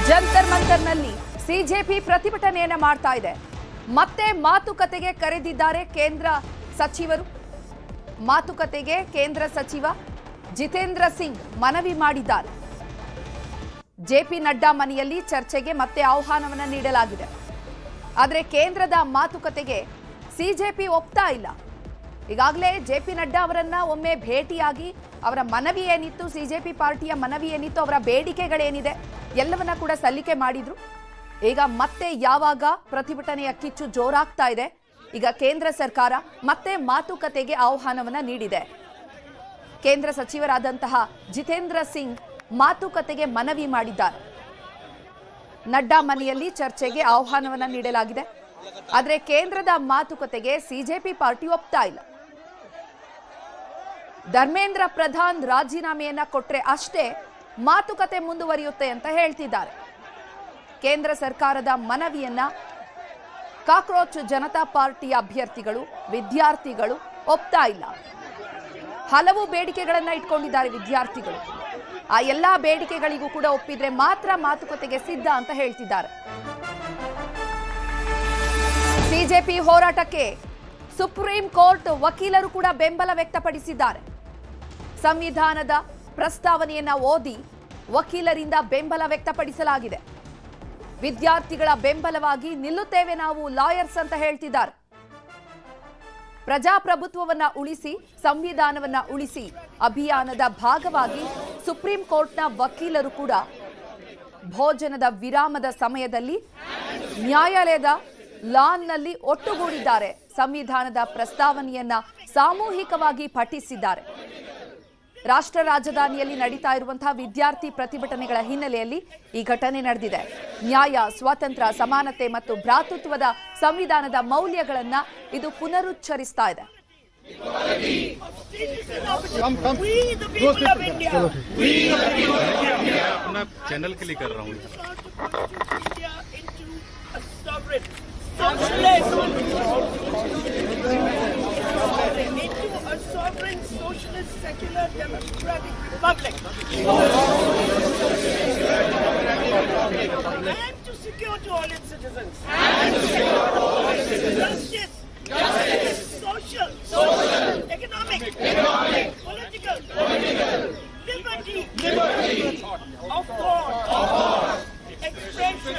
Jantar ಮಂತರ್ನಲ್ಲಿ CJP ಪ್ರತಿಭಟನೆಯನ್ನ ಮಾಡ್ತಾ ಇದೆ. ಮತ್ತೆ ಮಾತುಕತೆಗೆ ಕರೆದಿದ್ದಾರೆ ಕೇಂದ್ರ ಸಚಿವರು. ಮಾತುಕತೆಗೆ ಕೇಂದ್ರ ಸಚಿವ ಜಿತೇಂದ್ರ ಸಿಂಗ್ ಮನವಿ ಮಾಡಿದ್ದಾರೆ. ಜೆಪಿ ನಡ್ಡಾ ಮನೆಯಲ್ಲಿ ಚರ್ಚೆಗೆ ಮತ್ತೆ ಆಹ್ವಾನವನ್ನ ನೀಡಲಾಗಿದೆ. ಆದರೆ ಕೇಂದ್ರದ ಮಾತುಕತೆಗೆ ಸಿಜೆಪಿ ಒಪ್ತಾ ಇಲ್ಲ. ಈಗಾಗಲೇ ಜೆಪಿ ನಡ್ಡಾ ಅವರನ್ನ ಒಮ್ಮೆ ಭೇಟಿಯಾಗಿ ಅವರ ಮನವಿ ಏನಿತ್ತು, ಸಿಜೆಪಿ ಪಾರ್ಟಿಯ ಮನವಿ ಏನಿತ್ತು, ಅವರ ಬೇಡಿಕೆಗಳೇನಿದೆ ಎಲ್ಲವನ್ನ ಕೂಡ ಸಲ್ಲಿಕೆ ಮಾಡಿದ್ರು. ಈಗ ಮತ್ತೆ ಯಾವಾಗ ಪ್ರತಿಭಟನೆಯ ಕಿಚ್ಚು ಜೋರಾಗ್ತಾ ಇದೆ. ಈಗ ಕೇಂದ್ರ ಸರ್ಕಾರ ಮತ್ತೆ ಮಾತುಕತೆಗೆ ಆಹ್ವಾನವನ್ನ ನೀಡಿದೆ. ಕೇಂದ್ರ ಸಚಿವರಾದಂತಹ ಜಿತೇಂದ್ರ ಸಿಂಗ್ ಮಾತುಕತೆಗೆ ಮನವಿ ಮಾಡಿದ್ದಾರೆ. ನಡ್ಡಾ ಮನೆಯಲ್ಲಿ ಚರ್ಚೆಗೆ ಆಹ್ವಾನವನ್ನ ನೀಡಲಾಗಿದೆ. ಆದರೆ ಕೇಂದ್ರದ ಮಾತುಕತೆಗೆ ಸಿಜೆಪಿ ಪಾರ್ಟಿ ಒಪ್ತಾ ಇಲ್ಲ. ಧರ್ಮೇಂದ್ರ ಪ್ರಧಾನ್ ರಾಜೀನಾಮೆಯನ್ನ ಕೊಟ್ರೆ ಅಷ್ಟೇ ಮಾತುಕತೆ ಮುಂದುವರಿಯುತ್ತೆ ಅಂತ ಹೇಳ್ತಿದ್ದಾರೆ. ಕೇಂದ್ರ ಸರ್ಕಾರದ ಮನವಿಯನ್ನ ಕಾಕ್ರೋಚ್ ಜನತಾ ಪಾರ್ಟಿಯ ಅಭ್ಯರ್ಥಿಗಳು, ವಿದ್ಯಾರ್ಥಿಗಳು ಒಪ್ತಾ ಇಲ್ಲ. ಹಲವು ಬೇಡಿಕೆಗಳನ್ನ ಇಟ್ಕೊಂಡಿದ್ದಾರೆ ವಿದ್ಯಾರ್ಥಿಗಳು. ಆ ಎಲ್ಲಾ ಬೇಡಿಕೆಗಳಿಗೂ ಕೂಡ ಒಪ್ಪಿದ್ರೆ ಮಾತ್ರ ಮಾತುಕತೆಗೆ ಸಿದ್ಧ ಅಂತ ಹೇಳ್ತಿದ್ದಾರೆ. ಸಿಜೆಪಿ ಹೋರಾಟಕ್ಕೆ ಸುಪ್ರೀಂ ಕೋರ್ಟ್ ವಕೀಲರು ಕೂಡ ಬೆಂಬಲ ವ್ಯಕ್ತಪಡಿಸಿದ್ದಾರೆ. ಸಂವಿಧಾನದ ಪ್ರಸ್ತಾವನೆಯನ್ನ ಓದಿ ವಕೀಲರಿಂದ ಬೆಂಬಲ ವ್ಯಕ್ತಪಡಿಸಲಾಗಿದೆ. ವಿದ್ಯಾರ್ಥಿಗಳ ಬೆಂಬಲವಾಗಿ ನಿಲ್ಲುತ್ತೇವೆ ನಾವು ಲಾಯರ್ಸ್ ಅಂತ ಹೇಳ್ತಿದ್ದಾರೆ. ಪ್ರಜಾಪ್ರಭುತ್ವವನ್ನ ಉಳಿಸಿ, ಸಂವಿಧಾನವನ್ನ ಉಳಿಸಿ ಅಭಿಯಾನದ ಭಾಗವಾಗಿ ಸುಪ್ರೀಂ ಕೋರ್ಟ್ನ ವಕೀಲರು ಕೂಡ ಭೋಜನದ ವಿರಾಮದ ಸಮಯದಲ್ಲಿ ನ್ಯಾಯಾಲಯದ ಲಾನ್ನಲ್ಲಿ ಒಟ್ಟುಗೂಡಿದ್ದಾರೆ. ಸಂವಿಧಾನದ ಪ್ರಸ್ತಾವನೆಯನ್ನ ಸಾಮೂಹಿಕವಾಗಿ ಪಠಿಸಿದ್ದಾರೆ. ರಾಷ್ಟ್ರ ರಾಜಧಾನಿಯಲ್ಲಿ ನಡೀತಾ ಇರುವಂತಹ ವಿದ್ಯಾರ್ಥಿ ಪ್ರತಿಭಟನೆಗಳ ಹಿನ್ನೆಲೆಯಲ್ಲಿ ಈ ಘಟನೆ ನಡೆದಿದೆ. ನ್ಯಾಯ, ಸ್ವಾತಂತ್ರ್ಯ, ಸಮಾನತೆ ಮತ್ತು ಭ್ರಾತೃತ್ವದ ಸಂವಿಧಾನದ ಮೌಲ್ಯಗಳನ್ನ ಇದು ಪುನರುಚ್ಚರಿಸ್ತಾ ಇದೆ. Sovereign, socialist, secular, democratic republic. And to secure to all its citizens. Justice. Social. Economic. Political. Liberty. Of thought. Expression.